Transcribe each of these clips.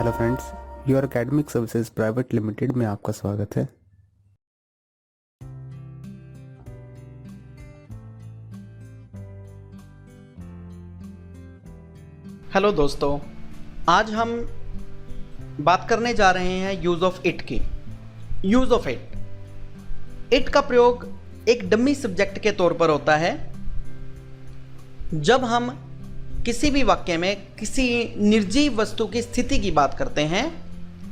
Hello friends, your academic services private limited में आपका स्वागत है। हेलो दोस्तों, आज हम बात करने जा रहे हैं यूज़ ऑफ इट की। यूज़ ऑफ इट का प्रयोग एक डमी सब्जेक्ट के तौर पर होता है जब हम किसी भी वाक्य में किसी निर्जीव वस्तु की स्थिति की बात करते हैं,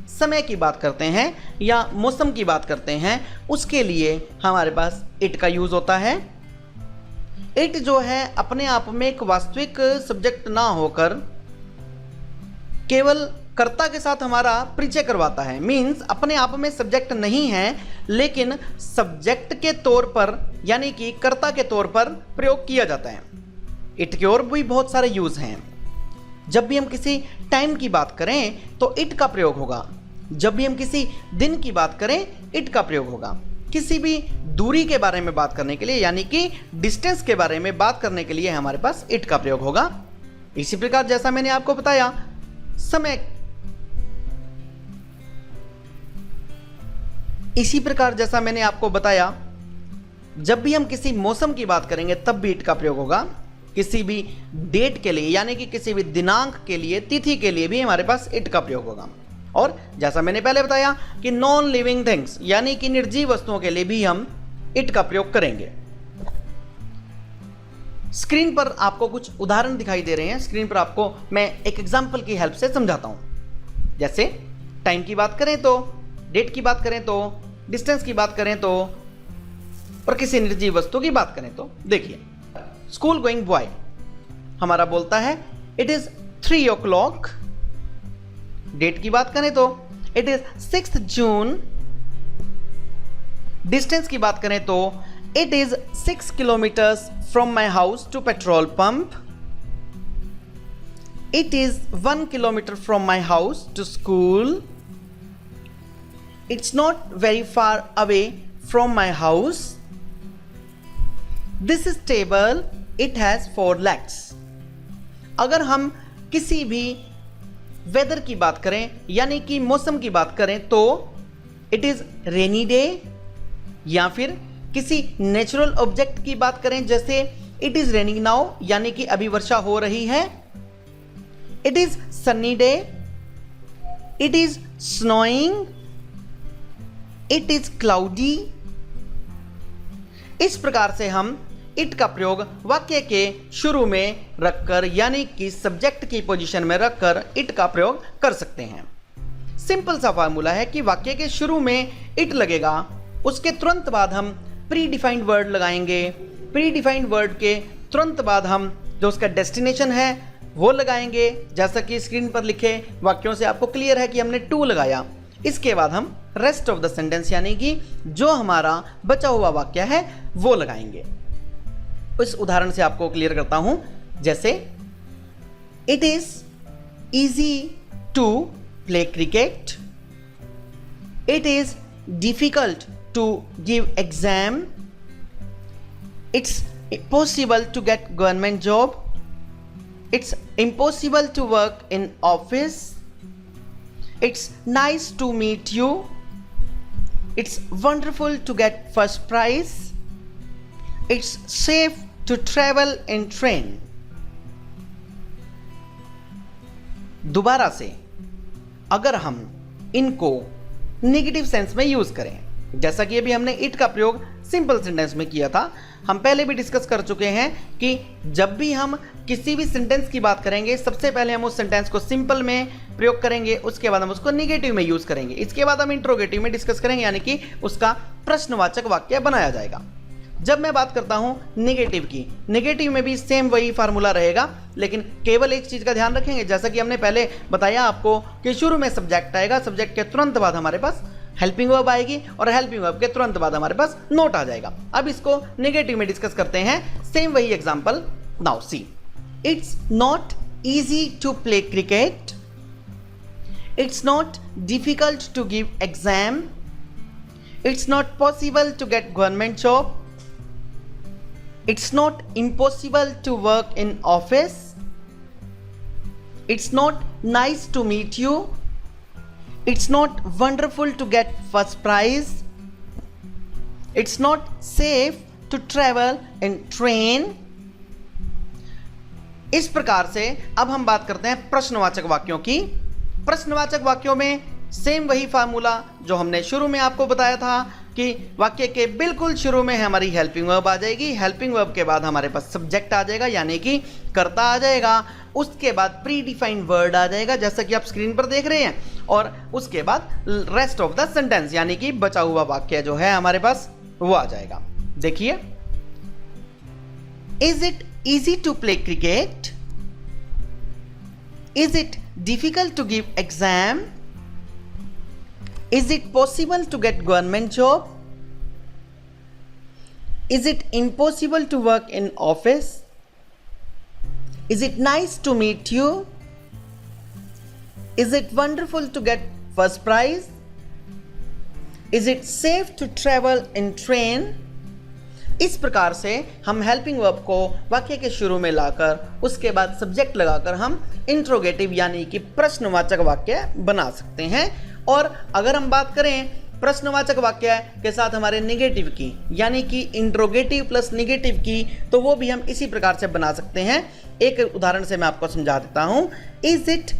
समय की बात करते हैं या मौसम की बात करते हैं, उसके लिए हमारे पास इट का यूज़ होता है। इट जो है अपने आप में एक वास्तविक सब्जेक्ट ना होकर केवल कर्ता के साथ हमारा परिचय करवाता है। मीन्स अपने आप में सब्जेक्ट नहीं है, लेकिन सब्जेक्ट के तौर पर यानी कि कर्ता के तौर पर प्रयोग किया जाता है। इट के और भी बहुत सारे यूज़ हैं। जब भी हम किसी टाइम की बात करें तो इट का प्रयोग होगा। जब भी हम किसी दिन की बात करें, इट का प्रयोग होगा। किसी भी दूरी के बारे में बात करने के लिए यानी कि डिस्टेंस के बारे में बात करने के लिए हमारे पास इट का प्रयोग होगा। इसी प्रकार जैसा मैंने आपको बताया, समय इसी प्रकार जैसा मैंने आपको बताया, जब भी हम किसी मौसम की बात करेंगे तब भी इट का प्रयोग होगा। किसी भी डेट के लिए यानी कि किसी भी दिनांक के लिए, तिथि के लिए भी हमारे पास इट का प्रयोग होगा। और जैसा मैंने पहले बताया कि नॉन लिविंग थिंग्स यानी कि निर्जीव वस्तुओं के लिए भी हम इट का प्रयोग करेंगे। स्क्रीन पर आपको कुछ उदाहरण दिखाई दे रहे हैं। स्क्रीन पर आपको मैं एक एग्जाम्पल की हेल्प से समझाता हूं। जैसे टाइम की बात करें तो, डेट की बात करें तो, डिस्टेंस की बात करें तो, और किसी निर्जीव वस्तु की बात करें तो देखिए, स्कूल गोइंग बॉय हमारा बोलता है इट इज 3 o'clock। डेट की बात करें तो it is 6th June. Distance की बात करें तो it is 6 kilometers from my house to petrol pump. It is 1 kilometer from my house to school. It's not very far away from my house. This is table. It has 4 legs. अगर हम किसी भी weather की बात करें यानी कि मौसम की बात करें तो इट इज रेनी डे, या फिर किसी नेचुरल ऑब्जेक्ट की बात करें जैसे इट इज रेनिंग नाउ यानी कि अभी वर्षा हो रही है, it is sunny day, it is snowing, it is cloudy. इस प्रकार से हम इट का प्रयोग वाक्य के शुरू में रखकर यानी कि सब्जेक्ट की पोजीशन में रखकर इट का प्रयोग कर सकते हैं। सिंपल सा फार्मूला है कि वाक्य के शुरू में इट लगेगा, उसके तुरंत बाद हम प्री डिफाइंड वर्ड लगाएंगे, प्री डिफाइंड वर्ड के तुरंत बाद हम जो उसका डेस्टिनेशन है वो लगाएंगे। जैसा कि स्क्रीन पर लिखे वाक्यों से आपको क्लियर है कि हमने टू लगाया। इसके बाद हम रेस्ट ऑफ द सेंटेंस यानी कि जो हमारा बचा हुआ वाक्य है वो लगाएंगे। इस उदाहरण से आपको क्लियर करता हूं। जैसे it is easy to play cricket, it is difficult to give exam, it's possible to get government job, it's impossible to work in office, it's nice to meet you, it's wonderful to get first prize, it's safe to travel in train। दोबारा से अगर हम इनको negative sense में use करें, जैसा कि अभी हमने इट का प्रयोग सिंपल सेंटेंस में किया था, हम पहले भी डिस्कस कर चुके हैं कि जब भी हम किसी भी सेंटेंस की बात करेंगे सबसे पहले हम उस सेंटेंस को सिंपल में प्रयोग करेंगे, उसके बाद हम उसको नेगेटिव में यूज करेंगे, इसके बाद हम इंट्रोगेटिव में डिस्कस करेंगे यानी कि उसका प्रश्नवाचक वाक्य बनाया जाएगा। जब मैं बात करता हूं नेगेटिव की, नेगेटिव में भी सेम वही फार्मूला रहेगा, लेकिन केवल एक चीज का ध्यान रखेंगे, जैसा कि हमने पहले बताया आपको कि शुरू में सब्जेक्ट आएगा, सब्जेक्ट के तुरंत बाद हमारे पास हेल्पिंग वर्ब आएगी और हेल्पिंग वर्ब के तुरंत बाद हमारे पास नोट आ जाएगा। अब इसको नेगेटिव में डिस्कस करते हैं। सेम वही example. Now see, it's not easy to play cricket, it's not difficult to give exam, it's not possible to get government job, it's not impossible to work in office, It's not nice to meet you. It's not wonderful to get first prize. It's not safe to travel in train. इस प्रकार से अब हम बात करते हैं प्रश्नवाचक वाक्यों की। प्रश्नवाचक वाक्यों में सेम वही फार्मूला जो हमने शुरू में आपको बताया था कि वाक्य के बिल्कुल शुरू में हमारी हेल्पिंग वर्ब आ जाएगी, हेल्पिंग वर्ब के बाद हमारे पास सब्जेक्ट आ जाएगा यानी कि कर्ता आ जाएगा, उसके बाद प्री डिफाइंड वर्ड आ जाएगा जैसा कि आप स्क्रीन पर देख रहे हैं, और उसके बाद रेस्ट ऑफ द सेंटेंस यानी कि बचा हुआ वाक्य जो है हमारे पास वो आ जाएगा। देखिए, is it easy to play cricket? Is it difficult to give exam? Is it possible to get government job? Is it impossible to work in office? Is it nice to meet you? Is it wonderful to get first prize? Is it safe to travel in train? इस प्रकार से हम helping verb को वाक्य के शुरू में लाकर उसके बाद सब्जेक्ट लगाकर हम इंट्रोगेटिव यानी कि प्रश्नवाचक वाक्य बना सकते हैं। और अगर हम बात करें प्रश्नवाचक वाक्य के साथ हमारे नेगेटिव की यानी कि इंट्रोगेटिव प्लस नेगेटिव की, तो वो भी हम इसी प्रकार से बना सकते हैं। एक उदाहरण से मैं आपको समझा देता हूं। Is it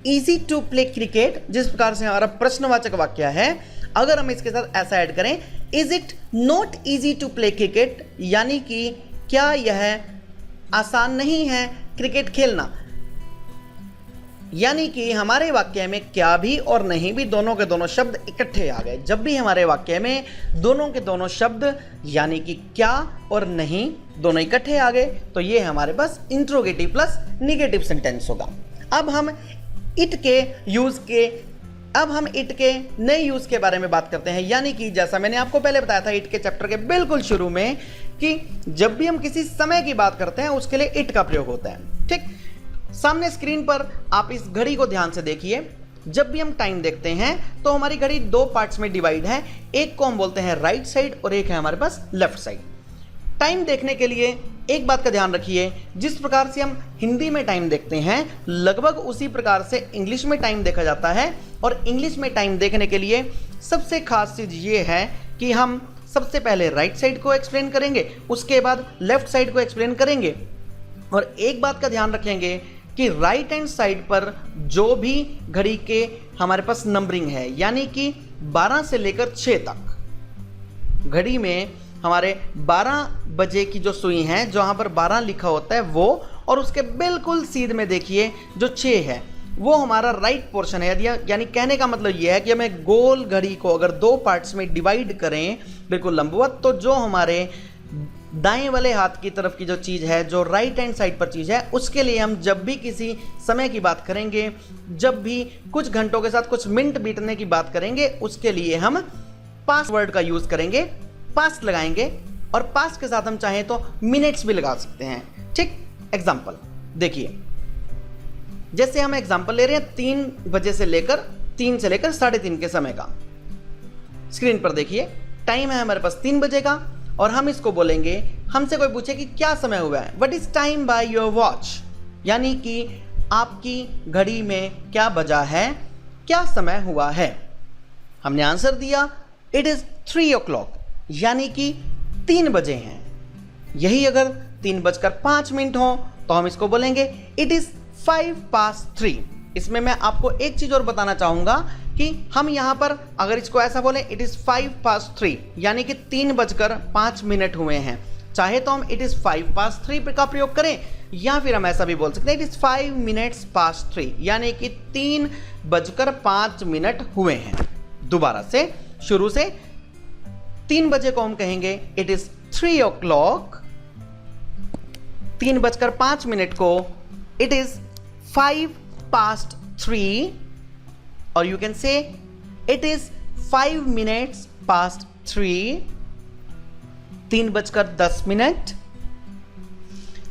easy to play cricket, जिस प्रकार से हमारा प्रश्नवाचक वाक्य है, अगर हम इसके साथ ऐसा ऐड करें, is it not easy to play cricket, यानी कि क्या यह आसान नहीं है क्रिकेट खेलना, यानी कि हमारे वाक्य में क्या भी और नहीं भी दोनों के दोनों शब्द इकट्ठे आ गए। जब भी हमारे वाक्य में दोनों के दोनों शब्द यानी कि क्या और नहीं दोनों इकट्ठे आ गए तो ये हमारे पास इंट्रोगेटिव प्लस नेगेटिव सेंटेंस होगा। अब हम इट के नए यूज के बारे में बात करते हैं, यानी कि जैसा मैंने आपको पहले बताया था इट के चैप्टर के बिल्कुल शुरू में कि जब भी हम किसी समय की बात करते हैं उसके लिए इट का प्रयोग होता है। ठीक, सामने स्क्रीन पर आप इस घड़ी को ध्यान से देखिए। जब भी हम टाइम देखते हैं तो हमारी घड़ी दो पार्ट्स में डिवाइड है, एक को हम बोलते हैं राइट साइड और एक है हमारे पास लेफ्ट साइड। टाइम देखने के लिए एक बात का ध्यान रखिए, जिस प्रकार से हम हिंदी में टाइम देखते हैं लगभग उसी प्रकार से इंग्लिश में टाइम देखा जाता है। और इंग्लिश में टाइम देखने के लिए सबसे खास चीज ये है कि हम सबसे पहले राइट साइड को एक्सप्लेन करेंगे, उसके बाद लेफ्ट साइड को एक्सप्लेन करेंगे। और एक बात का ध्यान रखेंगे कि राइट हैंड साइड पर जो भी घड़ी के हमारे पास नंबरिंग है यानी कि 12 से लेकर 6 तक, घड़ी में हमारे 12 बजे की जो सुई है जहां पर 12 लिखा होता है वो, और उसके बिल्कुल सीध में देखिए जो 6 है वो हमारा राइट पोर्शन है। यानी कहने का मतलब ये है कि हमें गोल घड़ी को अगर दो पार्ट्स में डिवाइड करें बिल्कुल लंबवत, तो जो हमारे दाएं वाले हाथ की तरफ की जो चीज़ है, जो राइट हैंड साइड पर चीज़ है, उसके लिए हम जब भी किसी समय की बात करेंगे, जब भी कुछ घंटों के साथ कुछ मिनट बीतने की बात करेंगे, उसके लिए हम पास्ट वर्ड का यूज़ करेंगे, पास्ट लगाएंगे। और पास्ट के साथ हम चाहें तो मिनट्स भी लगा सकते हैं। ठीक, एग्जाम्पल देखिए, जैसे हम एग्जाम्पल ले रहे हैं 3 बजे से लेकर 3 से लेकर 3:30 के समय का। स्क्रीन पर देखिए, टाइम है हमारे पास 3 बजे का और हम इसको बोलेंगे, हमसे कोई पूछे कि क्या समय हुआ है, what is time by your watch, यानी कि आपकी घड़ी में क्या बजा है, क्या समय हुआ है। हमने आंसर दिया इट इज 3 o'clock, यानी कि 3 बजे हैं। यही अगर 3:05 हो तो हम इसको बोलेंगे इट इज 3:05। इसमें मैं आपको एक चीज और बताना चाहूंगा कि हम यहां पर अगर इसको ऐसा बोले इट इज 3:05 यानी कि 3:05 हुए हैं, चाहे तो हम इट इज 3:05 का प्रयोग करें या फिर हम ऐसा भी बोल सकते हैं इट इज 5 minutes past 3 यानी कि 3:05 हुए हैं। दोबारा से शुरू से 3 बजे को हम कहेंगे इट इज 3 o'clock, 3:05 को इट इज 5:03 और you can say it is 5 minutes past 3, 3:10,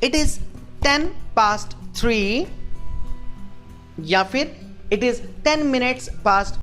it is 10:03 या फिर इट इज 10 minutes past